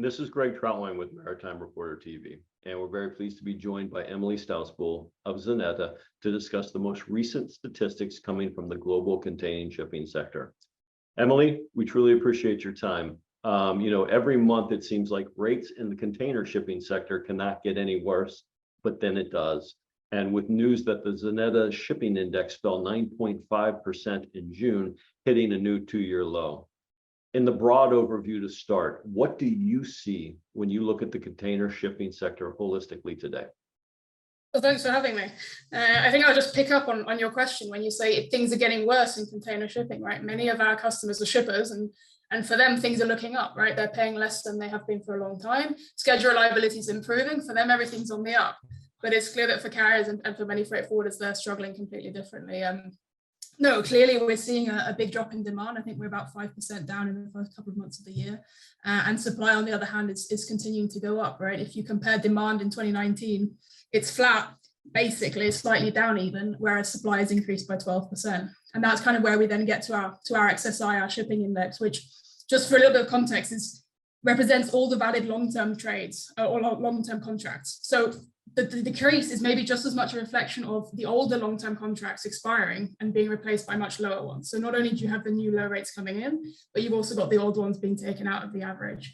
This is Greg Troutwine with Maritime Reporter TV, and we're very pleased to be joined by Emily Stausbøll of Xeneta to discuss the most recent statistics coming from the global container shipping sector. Emily, we truly appreciate your time. Every month it seems like rates in the container shipping sector cannot get any worse, but then it does. And with news that the Xeneta shipping index fell 9.5% in June, hitting a new two-year low. In the broad overview to start, what do you see when you look at the container shipping sector holistically today? Well, thanks for having me. I think I'll just pick up on your question when you say things are getting worse in container shipping, right? Many of our customers are shippers, and for them, things are looking up, right? They're paying less than they have been for a long time. Schedule reliability is improving. For them, everything's on the up. But it's clear that for carriers and for many freight forwarders, they're struggling completely differently. No, clearly we're seeing a big drop in demand. I think we're about 5% down in the first couple of months of the year. And supply, on the other hand, is continuing to go up, right? If you compare demand in 2019, it's flat, basically, it's slightly down even, whereas supply has increased by 12%. And that's kind of where we then get to our XSI, our shipping index, which, just for a little bit of context, represents all the valid long-term trades or long-term contracts. So the decrease is maybe just as much a reflection of the older long-term contracts expiring and being replaced by much lower ones. So not only do you have the new low rates coming in, but you've also got the old ones being taken out of the average.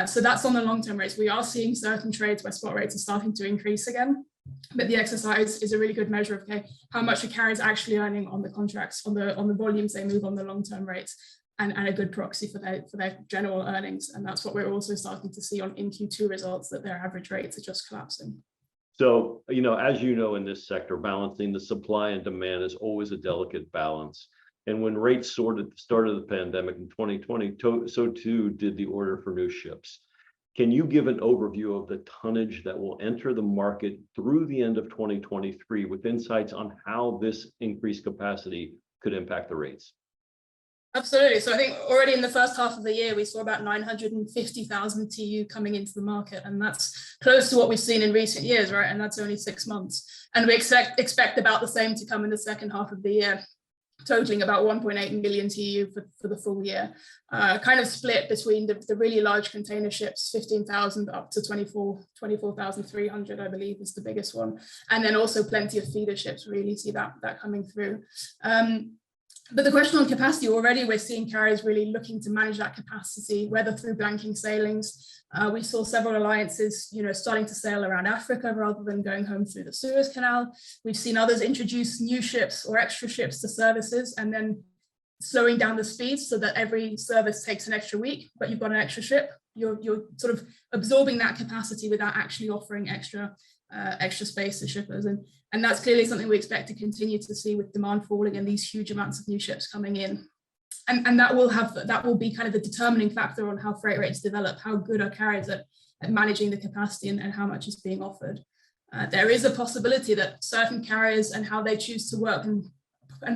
So that's on the long-term rates. We are seeing certain trades where spot rates are starting to increase again, but the exercise is a really good measure of how much a carrier is actually earning on the contracts, on the volumes they move on the long-term rates, and a good proxy for their general earnings. And that's what we're also starting to see in Q2 results, that their average rates are just collapsing. So, as you know, in this sector, balancing the supply and demand is always a delicate balance. And when rates soared at the start of the pandemic in 2020, so too did the order for new ships. Can you give an overview of the tonnage that will enter the market through the end of 2023 with insights on how this increased capacity could impact the rates? Absolutely. So I think already in the first half of the year, we saw about 950,000 TEU coming into the market, and that's close to what we've seen in recent years, right? And that's only 6 months. And we expect about the same to come in the second half of the year, totaling about 1.8 million TEU for the full year, kind of split between the really large container ships, 15,000 up to 24,300, I believe is the biggest one. And then also plenty of feeder ships, really see that coming through. But the question on capacity, already we're seeing carriers really looking to manage that capacity, whether through blanking sailings. We saw several alliances, starting to sail around Africa rather than going home through the Suez Canal. We've seen others introduce new ships or extra ships to services and then slowing down the speed so that every service takes an extra week, but you've got an extra ship. You're sort of absorbing that capacity without actually offering extra space to shippers. And that's clearly something we expect to continue to see with demand falling and these huge amounts of new ships coming in. And that will be kind of the determining factor on how freight rates develop, how good are carriers at managing the capacity and how much is being offered. There is a possibility that certain carriers and how they choose to work and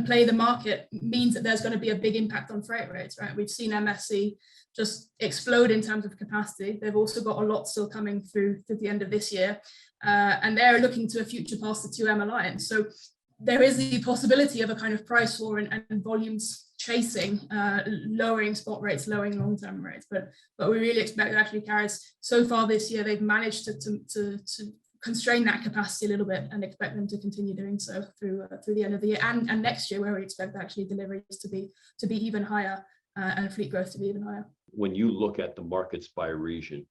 play the market means that there's going to be a big impact on freight rates, right? We've seen MSC just explode in terms of capacity. They've also got a lot still coming through to the end of this year. And they're looking to a future past the 2M alliance. So there is the possibility of a kind of price war and volumes chasing, lowering spot rates, lowering long-term rates. But we really expect that actually carriers, so far this year, they've managed to constrain that capacity a little bit and expect them to continue doing so through the end of the year and next year, where we expect actually deliveries to be even higher and fleet growth to be even higher. When you look at the markets by region,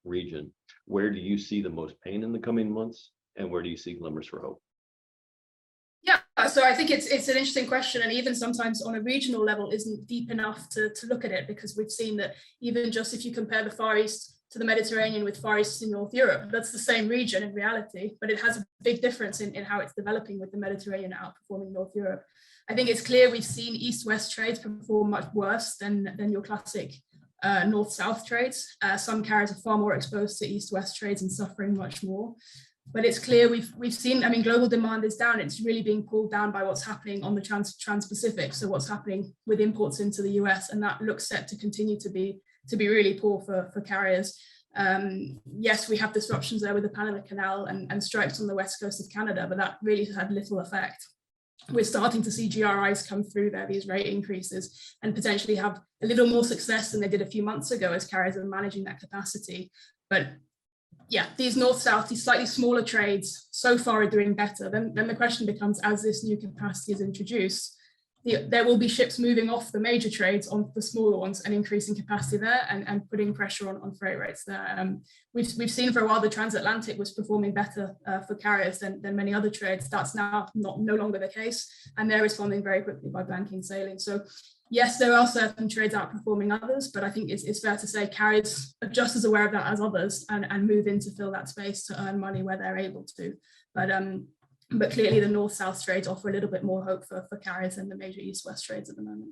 where do you see the most pain in the coming months, and where do you see glimmers for hope? Yeah, so I think it's an interesting question, and even sometimes on a regional level isn't deep enough to look at it, because we've seen that even just if you compare the Far East to the Mediterranean with Far East in North Europe, that's the same region in reality, but it has a big difference in how it's developing, with the Mediterranean outperforming North Europe. I think it's clear we've seen East-West trades perform much worse than your classic North-South trades. Some carriers are far more exposed to East-West trades and suffering much more. But it's clear we've seen, global demand is down. It's really being pulled down by what's happening on the Trans-Pacific. So what's happening with imports into the US, and that looks set to continue to be really poor for carriers. Yes, we have disruptions there with the Panama Canal and strikes on the west coast of Canada, but that really had little effect. We're starting to see GRIs come through there, these rate increases, and potentially have a little more success than they did a few months ago as carriers are managing that capacity. But yeah, these north-south, these slightly smaller trades so far are doing better. Then the question becomes, as this new capacity is introduced, there will be ships moving off the major trades onto the smaller ones and increasing capacity there and putting pressure on freight rates there. We've seen for a while the transatlantic was performing better for carriers than many other trades. That's now no longer the case, and they're responding very quickly by banking sailing. So yes, there are certain trades outperforming others, but I think it's fair to say carriers are just as aware of that as others and move in to fill that space to earn money where they're able to. But clearly the north-south trades offer a little bit more hope for carriers than the major east-west trades at the moment.